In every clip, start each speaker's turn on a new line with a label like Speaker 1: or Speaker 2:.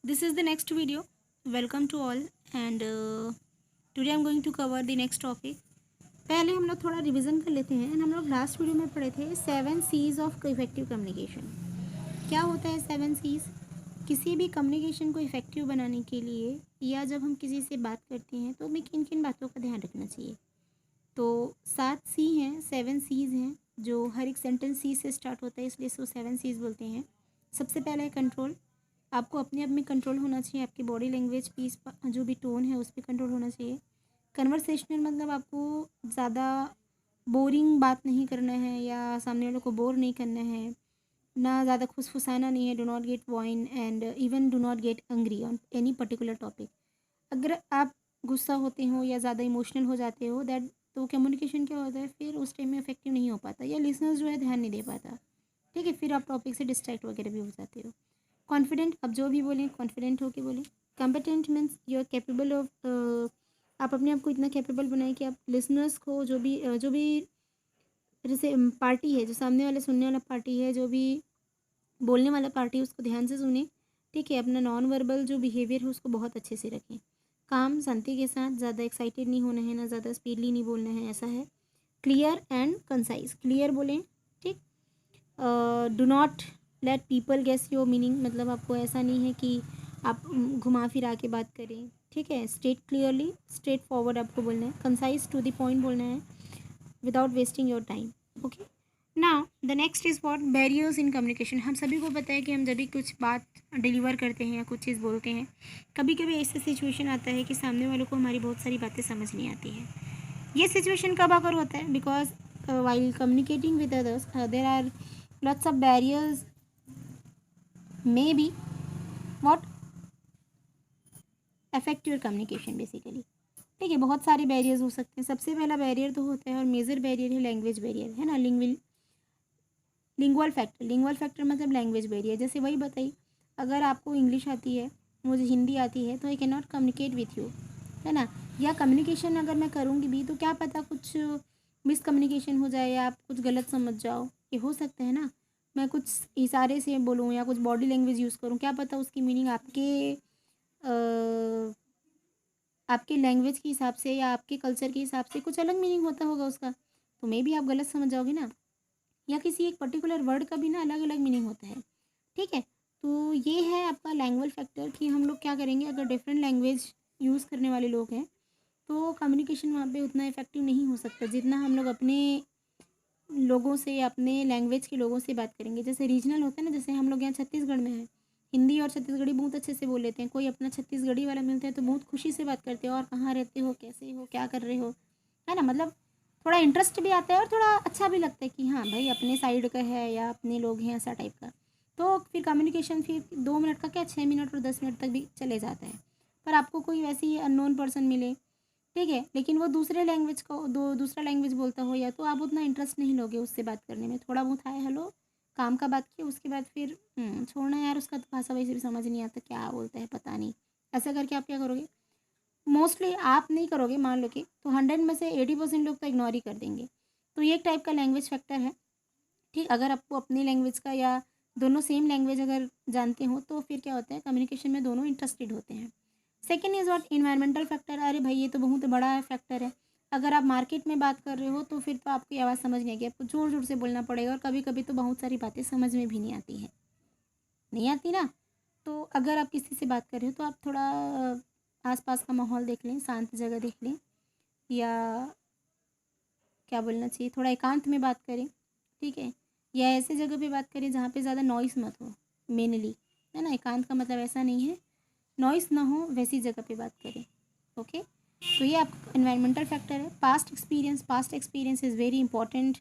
Speaker 1: This is the next video. Welcome to all and today I'm going to cover the next topic. पहले हम लोग थोड़ा revision कर लेते हैं। हम लोग लास्ट वीडियो में पढ़े थे 7 C's ऑफ इफेक्टिव कम्युनिकेशन। क्या होता है 7 C's? किसी भी कम्युनिकेशन को इफ़ेक्टिव बनाने के लिए या जब हम किसी से बात करते हैं तो हमें किन किन बातों का ध्यान रखना चाहिए। तो 7 C हैं, 7 C's हैं, जो हर एक सेंटेंस C से स्टार्ट होता है, इसलिए इसको 7 C's बोलते हैं। सबसे पहला है कंट्रोल। आपको अपने आप में कंट्रोल होना चाहिए, आपकी बॉडी लैंग्वेज पीस जो भी टोन है उस पर कंट्रोल होना चाहिए। कन्वर्सेशनल मतलब आपको ज़्यादा बोरिंग बात नहीं करना है या सामने वालों को बोर नहीं करना है, ना ज़्यादा फुसफुसाना नहीं है। Do not gate wine and even do not get angry on any particular topic. अगर आप गुस्सा होते हो या ज़्यादा इमोशनल हो जाते हो दैट तो कम्युनिकेशन क्या होता है, फिर उस टाइम में इफेक्टिव नहीं हो पाता या लिसनर्स जो है ध्यान नहीं दे पाता। ठीक है, फिर आप टॉपिक से डिस्ट्रैक्ट वगैरह भी हो जाते हो। कॉन्फिडेंट, अब जो भी बोलें कॉन्फिडेंट होके बोलें। Competent means you are capable of, आप अपने आप को इतना कैपेबल बनाएं कि आप लिसनर्स को जो भी जैसे पार्टी है, जो सामने वाले सुनने वाला पार्टी है, जो भी बोलने वाला पार्टी है, उसको ध्यान से सुने। ठीक है, अपना नॉन वर्बल जो बिहेवियर है उसको बहुत अच्छे से रखें। काम शांति के साथ, ज़्यादा एक्साइटेड नहीं होना है, ना ज़्यादा स्पीडली नहीं बोलना है, ऐसा है। क्लियर एंड कंसाइज, क्लियर बोलें। ठीक। Do not let people guess your meaning, मतलब आपको ऐसा नहीं है कि आप घुमा फिरा के बात करें। ठीक है, स्टेट क्लियरली, स्ट्रेट फॉरवर्ड आपको बोलना है, कंसाइज टू द पॉइंट बोलना है, without wasting your time. Okay, now the next is what barriers in communication. हम सभी को पता है कि हम जब भी कुछ बात डिलीवर करते हैं या कुछ चीज़ बोलते हैं, कभी कभी ऐसा सिचुएशन आता है कि सामने वालों को हमारी बहुत सारी बातें समझ नहीं आती है। ये सिचुएशन कब अगर होता है? Because while communicating with others there are lots of barriers may be what affect your communication basically। ठीक है, बहुत सारे बैरियर्स हो सकते हैं। सबसे पहला बैरियर तो होता है और मेजर बैरियर है लैंग्वेज बैरियर, है ना। लिंगुअल फैक्टर, लिंगुअल फैक्टर मतलब लैंग्वेज बैरियर। जैसे वही बताइए, अगर आपको इंग्लिश आती है, मुझे हिंदी आती है, तो I can not communicate with you, है ना। या कम्युनिकेशन अगर मैं करूँगी भी तो क्या पता कुछ मिसकम्युनिकेशन हो जाए या आप कुछ गलत समझ जाओ, ये हो सकता है ना। मैं कुछ इशारे से बोलूँ या कुछ बॉडी लैंग्वेज यूज़ करूँ, क्या पता उसकी मीनिंग आपके लैंग्वेज के हिसाब से या आपके कल्चर के हिसाब से कुछ अलग मीनिंग होता होगा उसका, तो मे भी आप गलत समझ जाओगे ना। या किसी एक पर्टिकुलर वर्ड का भी ना अलग अलग मीनिंग होता है। ठीक है, तो ये है आपका लैंग्वेज फैक्टर कि हम लोग क्या करेंगे। अगर डिफरेंट लैंग्वेज यूज़ करने वाले लोग हैं तो कम्युनिकेशन वहाँ पे उतना इफेक्टिव नहीं हो सकता जितना हम लोग अपने लोगों से, अपने लैंग्वेज के लोगों से बात करेंगे। जैसे रीजनल होता है ना, जैसे हम लोग यहाँ छत्तीसगढ़ में हैं, हिंदी और छत्तीसगढ़ी बहुत अच्छे से बोल लेते हैं। कोई अपना छत्तीसगढ़ी वाला मिलता है तो बहुत खुशी से बात करते हो, और कहाँ रहते हो, कैसे हो, क्या कर रहे हो, है ना। मतलब थोड़ा इंटरेस्ट भी आता है और थोड़ा अच्छा भी लगता है कि हाँ भाई अपने साइड का है या अपने लोग हैं, ऐसा टाइप का। तो फिर कम्युनिकेशन फिर 2 मिनट का क्या, 6 मिनट और 10 मिनट तक भी चले जाता है। पर आपको कोई वैसी अननोन पर्सन मिले, ठीक है, लेकिन वो दूसरे लैंग्वेज को दूसरा लैंग्वेज बोलता हो, या तो आप उतना इंटरेस्ट नहीं लोगे उससे बात करने में। थोड़ा बहुत हाय हेलो काम का बात किया, उसके बाद फिर छोड़ना यार, उसका तो भाषा वैसे भी समझ नहीं आता, क्या बोलता है पता नहीं। ऐसा करके आप क्या करोगे, मोस्टली आप नहीं करोगे मान लो कि, तो 100 में से 80% लोग तो इग्नोर ही कर देंगे। तो ये एक टाइप का लैंग्वेज फैक्टर है। ठीक, अगर आपको अपनी लैंग्वेज का या दोनों सेम लैंग्वेज अगर जानते हो तो फिर क्या होता है, कम्युनिकेशन में दोनों इंटरेस्टेड होते हैं। Second is what environmental factor. अरे भाई ये तो बहुत बड़ा फैक्टर है। अगर आप मार्केट में बात कर रहे हो तो फिर तो आपकी आवाज़ समझ नहीं आएगी, आपको ज़ोर ज़ोर से बोलना पड़ेगा, और कभी कभी तो बहुत सारी बातें समझ में भी नहीं आती हैं, नहीं आती ना। तो अगर आप किसी से बात कर रहे हो तो आप थोड़ा आसपास का माहौल देख लें, शांत जगह देख लें, या क्या बोलना चाहिए, थोड़ा एकांत में बात करें। ठीक है, या ऐसे जगह पे बात करें जहाँ पे ज़्यादा नॉइस मत हो मेनली, है ना। एकांत का मतलब ऐसा नहीं है नॉइस ना हो, वैसी जगह पे बात करें। ओके, तो ये आपका इन्वायरमेंटल फैक्टर है। Past experience is very important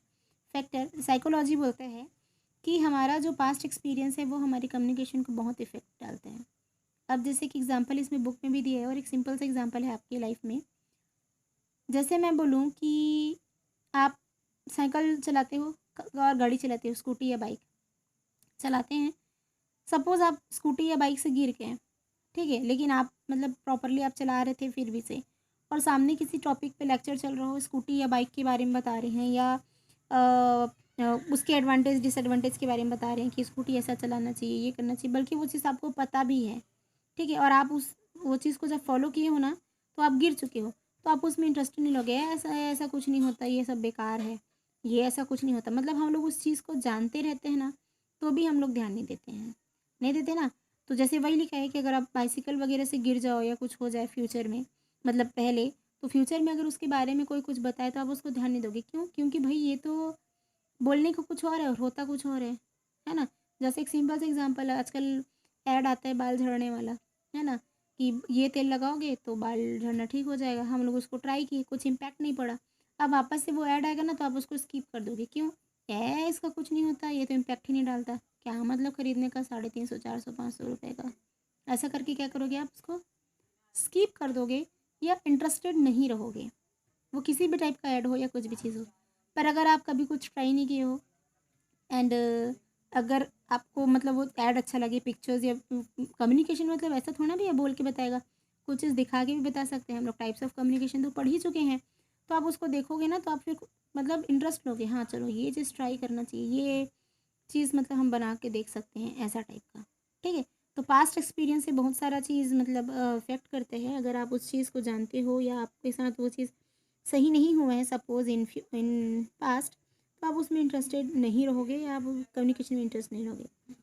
Speaker 1: factor. Psychology बोलते हैं कि हमारा जो पास्ट एक्सपीरियंस है वो हमारी कम्युनिकेशन को बहुत इफेक्ट डालते हैं। अब जैसे कि एग्जांपल इसमें बुक में भी दिया है, और एक सिंपल सा एग्जांपल है आपकी लाइफ में। जैसे मैं बोलूँ कि आप साइकिल चलाते हो और गाड़ी चलाते हो, स्कूटी या बाइक चलाते हैं। सपोज़ आप स्कूटी या बाइक से गिर गए, ठीक है, लेकिन आप मतलब प्रॉपरली आप चला रहे थे फिर भी से, और सामने किसी टॉपिक पे लेक्चर चल रहा हो, स्कूटी या बाइक के बारे में बता रहे हैं, या उसके एडवांटेज डिसएडवांटेज के बारे में बता रहे हैं कि स्कूटी ऐसा चलाना चाहिए, ये करना चाहिए, बल्कि वो चीज़ आपको पता भी है। ठीक है, और आप वो चीज़ को जब फॉलो किए हो ना, तो आप गिर चुके हो, तो आप उसमें इंटरेस्ट नहीं लोगे, ऐसा है, ऐसा कुछ नहीं होता, ये सब बेकार है, ये ऐसा कुछ नहीं होता। मतलब हम लोग उस चीज़ को जानते रहते हैं ना, तो भी हम लोग ध्यान नहीं देते हैं, नहीं देते ना। तो जैसे वही लिखा है कि अगर आप बाइसिकल वगैरह से गिर जाओ या कुछ हो जाए फ्यूचर में, मतलब पहले, तो फ्यूचर में अगर उसके बारे में कोई कुछ बताए तो आप उसको ध्यान नहीं दोगे। क्यों? क्योंकि भाई ये तो बोलने को कुछ और है और होता कुछ और है ना? जैसे एक सिंपल सा एग्जांपल है, आजकल ऐड आता है बाल झड़ने वाला, है ना? कि ये तेल लगाओगे तो बाल झड़ना ठीक हो जाएगा। हम लोग उसको ट्राई किए, कुछ इम्पैक्ट नहीं पड़ा। अब वापस से वो ऐड आएगा ना, तो आप उसको स्किप कर दोगे। क्यों? इसका कुछ नहीं होता, ये तो इम्पैक्ट ही नहीं डालता। क्या मतलब खरीदने का 350, 400, 500 रुपये का? ऐसा करके क्या करोगे आप उसको? स्किप कर दोगे या इंटरेस्टेड नहीं रहोगे। वो किसी भी टाइप का ऐड हो या कुछ भी चीज़ हो। पर अगर आप कभी कुछ ट्राई नहीं किए हो एंड अगर आपको मतलब वो ऐड अच्छा लगे, पिक्चर्स या कम्युनिकेशन, मतलब ऐसा थोड़ा भी है बोल के बताएगा, कुछ चीज़ दिखा के भी बता सकते हैं हम लोग। टाइप्स ऑफ कम्युनिकेशन तो पढ़ ही चुके हैं, तो आप उसको देखोगे ना, तो आप फिर मतलब इंटरेस्ट लोगे, हाँ चलो ये चीज़ ट्राई करना चाहिए, ये चीज़ मतलब हम बना के देख सकते हैं, ऐसा टाइप का। ठीक है, तो पास्ट एक्सपीरियंस से बहुत सारा चीज़ मतलब अफेक्ट करते हैं। अगर आप उस चीज़ को जानते हो या आपके साथ वो चीज़ सही नहीं हुआ है सपोज़ इन पास्ट, तो आप उसमें इंटरेस्टेड नहीं रहोगे या आप कम्युनिकेशन में इंटरेस्ट नहीं रहोगे।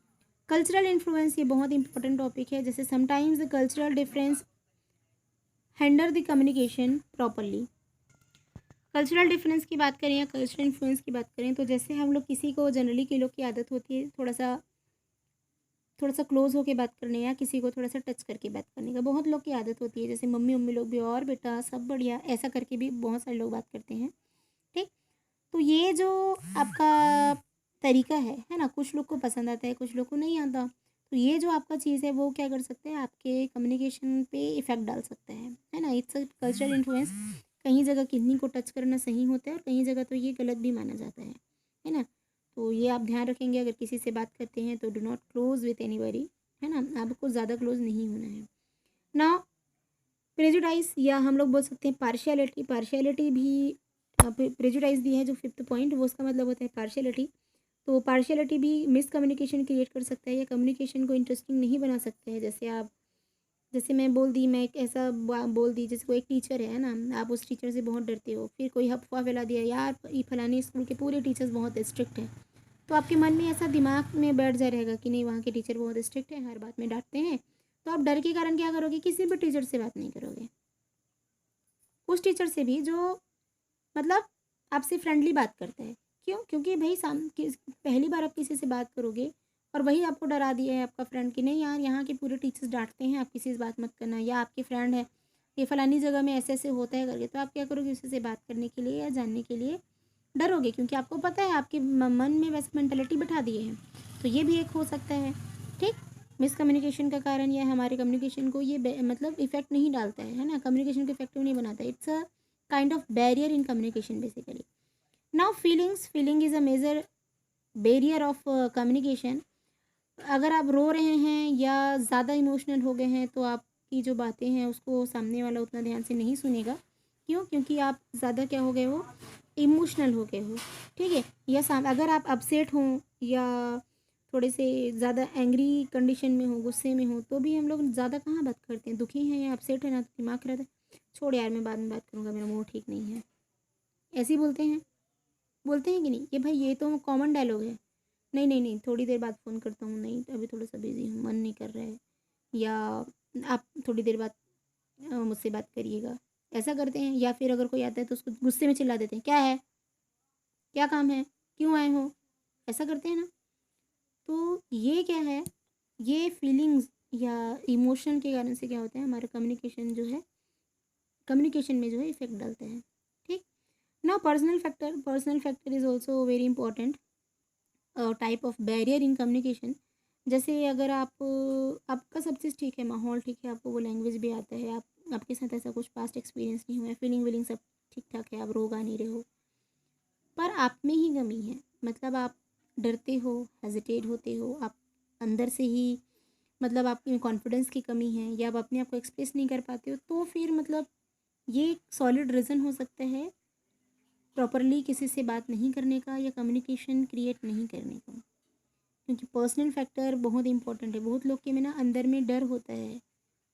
Speaker 1: कल्चरल इन्फ्लुएंस, ये बहुत इंपॉर्टेंट टॉपिक है। जैसे sometimes the cultural difference hinder the communication properly. Cultural difference की बात करें या कल्चरल इन्फ्लुएंस की बात करें, तो जैसे हम लोग किसी को जनरली के लोग की आदत होती है थोड़ा सा क्लोज होकर बात करने या किसी को थोड़ा सा टच करके बात करने का, बहुत लोग की आदत होती है। जैसे मम्मी मम्मी लोग भी, और बेटा सब बढ़िया, ऐसा करके भी बहुत सारे लोग बात करते हैं। ठीक, तो ये जो आपका तरीका है ना, कुछ लोग को पसंद आता है, कुछ लोग को नहीं आता। तो ये जो आपका चीज़ है वो क्या कर सकते हैं, आपके कम्युनिकेशन पे इफ़ेक्ट डाल सकता है ना। It's cultural influence. कहीं जगह किन्हीं को टच करना सही होता है और कहीं जगह तो ये गलत भी माना जाता है ना। तो ये आप ध्यान रखेंगे, अगर किसी से बात करते हैं तो do not close with anybody, है ना। आपको ज़्यादा क्लोज नहीं होना है ना। प्रेजुडाइज, या हम लोग बोल सकते हैं पार्शियलिटी। पार्शियलिटी भी प्रेजुडाइज दी है जो फिफ्थ पॉइंट, वो उसका मतलब होता है पार्शियलिटी। तो पार्शियलिटी भी मिसकम्युनिकेशन क्रिएट कर सकता है या कम्युनिकेशन को इंटरेस्टिंग नहीं बना सकते हैं। जैसे मैं बोल दी, मैं एक ऐसा बोल दी, जैसे कोई एक टीचर है ना, आप उस टीचर से बहुत डरते हो, फिर कोई अफवाह फैला दिया, यार ये फलानी स्कूल के पूरे टीचर्स बहुत स्ट्रिक्ट हैं, तो आपके मन में ऐसा दिमाग में बैठ जा रहेगा कि नहीं, वहाँ के टीचर बहुत स्ट्रिक्ट हैं, हर बात में डांटते हैं। तो आप डर के कारण क्या करोगे, किसी भी टीचर से बात नहीं करोगे। उस टीचर से भी जो मतलब आपसे फ्रेंडली बात करता है। क्यों? क्योंकि भाई पहली बार आप किसी से बात करोगे और वही आपको डरा दिया है आपका फ्रेंड कि नहीं यार, यहाँ के पूरे टीचर्स डांटते हैं, आप किसी से बात मत करना, या आपके फ्रेंड है ये फलानी जगह में ऐसे ऐसे होता है करके, तो आप क्या करोगे, उसी से बात करने के लिए या जानने के लिए डरोगे, क्योंकि आपको पता है, आपके मन में वैसे मेंटलिटी बैठा दिए हैं। तो ये भी एक हो सकता है। ठीक, मिसकम्युनिकेशन का कारण या हमारे कम्युनिकेशन को ये मतलब इफेक्ट नहीं डालता है ना, कम्युनिकेशन को इफेक्टिव नहीं बनाता। It's a kind of barrier in communication basically. Now feeling is a major barrier of communication. अगर आप रो रहे हैं या ज़्यादा इमोशनल हो गए हैं, तो आपकी जो बातें हैं उसको सामने वाला उतना ध्यान से नहीं सुनेगा। क्यों? क्योंकि आप ज़्यादा क्या हो गए हो, इमोशनल हो गए हो। ठीक है, या अगर आप अपसेट हों या थोड़े से ज़्यादा एंग्री कंडीशन में हो, गुस्से में हो, तो भी हम लोग ज़्यादा कहाँ बात करते हैं। दुखी हैं या अपसेट है ना, तो दिमाग रहता है छोड़ यार, मैं बाद में बात करूँगा, मेरा मूड ठीक नहीं है, ऐसे ही बोलते हैं कि नहीं। ये भाई ये तो कॉमन डायलॉग है। नहीं नहीं नहीं, थोड़ी देर बाद फ़ोन करता हूँ, नहीं अभी थोड़ा सा बिज़ी हूँ, मन नहीं कर रहा है, या आप थोड़ी देर बाद मुझसे बात करिएगा, ऐसा करते हैं। या फिर अगर कोई आता है तो उसको गुस्से में चिल्ला देते हैं, क्या है, क्या काम है, क्यों आए हो, ऐसा करते हैं ना। तो ये क्या है, ये फीलिंग्स या इमोशन के कारण से क्या होता है, हमारा कम्युनिकेशन में जो है इफेक्ट डालता है। ठीक, ना personal factor is also very important type of barrier in communication. जैसे अगर आपका सब चीज़ ठीक है, माहौल ठीक है, आपको वो लैंग्वेज भी आता है, आपके साथ ऐसा कुछ पास्ट एक्सपीरियंस नहीं हुआ है, फीलिंग वीलिंग सब ठीक ठाक है, आप रोगा नहीं रहे हो, पर आप में ही कमी है। मतलब आप डरते हो, हेजिटेट होते हो, आप अंदर से ही मतलब आपकी कॉन्फिडेंस की कमी है, या आप अपने आप को एक्सप्रेस नहीं कर पाते हो, तो फिर मतलब ये एक सॉलिड रीज़न हो सकता है प्रॉपरली किसी से बात नहीं करने का या कम्युनिकेशन क्रिएट नहीं करने का। क्योंकि पर्सनल फैक्टर बहुत इंपॉर्टेंट है। बहुत लोग के में ना अंदर में डर होता है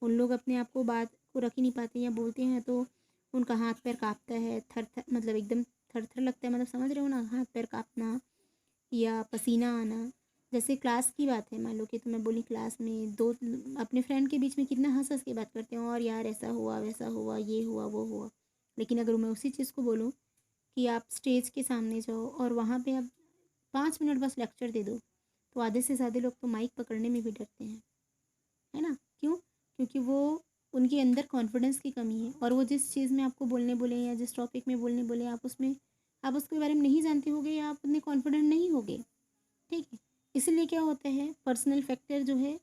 Speaker 1: उन लोग अपने आप को बात को रख ही नहीं पाते या बोलते हैं तो उनका हाथ पैर काँपता है, थर थर मतलब एकदम थर-थर लगता है, मतलब समझ रहे हो ना, हाथ पैर काँपना या पसीना आना। जैसे क्लास की बात है, मान लो कि तो मैं बोली क्लास में दो अपने फ्रेंड के बीच में कितना हँस-हँस के बात करते हैं, और यार ऐसा हुआ, वैसा हुआ, ये हुआ, वो हुआ। लेकिन अगर मैं उसी चीज़ को बोलूँ कि आप स्टेज के सामने जाओ और वहाँ पे आप 5 मिनट बस लेक्चर दे दो, तो आधे से ज़्यादा लोग तो माइक पकड़ने में भी डरते हैं, है ना? क्यों? क्योंकि वो उनके अंदर कॉन्फिडेंस की कमी है, और वो जिस चीज़ में आपको बोलने बोले या जिस टॉपिक में बोलने बोले आप उसके बारे में नहीं जानते होगे या आप उतने कॉन्फिडेंट नहीं होगे, ठीक है? इसीलिए क्या होता है, पर्सनल फैक्टर जो है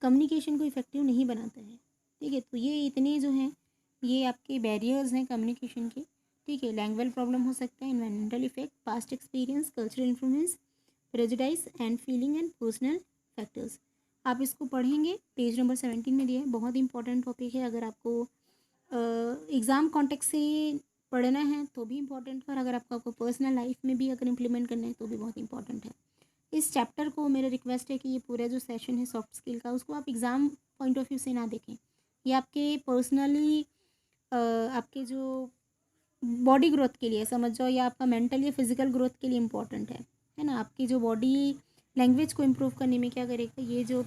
Speaker 1: कम्युनिकेशन को इफ़ेक्टिव नहीं बनाता है, ठीक है? तो ये इतने जो हैं, ये आपके बैरियर्स हैं कम्युनिकेशन के, ठीक है? लैंग्वेज प्रॉब्लम हो सकता है, environmental effect, past experience, cultural influence, prejudice and feeling and personal factors. आप इसको पढ़ेंगे, पेज नंबर 17 में दिया है, बहुत इंपॉर्टेंट टॉपिक है। अगर आपको एग्ज़ाम कॉन्टेक्स्ट से पढ़ना है तो भी इम्पॉर्टेंट है, और अगर आपको पर्सनल लाइफ में भी अगर इम्प्लीमेंट करना है तो भी बहुत इंपॉर्टेंट है। इस चैप्टर को मेरा रिक्वेस्ट है कि ये पूरा जो सेशन है सॉफ्ट स्किल का, उसको आप एग्ज़ाम पॉइंट ऑफ व्यू से ना देखें। ये आपके पर्सनली आपके जो बॉडी ग्रोथ के लिए समझ जाओ, या आपका मेंटल या फिजिकल ग्रोथ के लिए इम्पोर्टेंट है ना? आपकी जो बॉडी लैंग्वेज को इम्प्रूव करने में क्या करेगा, ये जो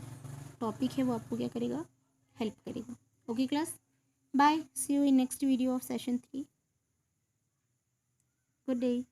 Speaker 1: टॉपिक है वो आपको क्या करेगा, हेल्प करेगा। Okay class, bye, see you in next video of session 3। Good day.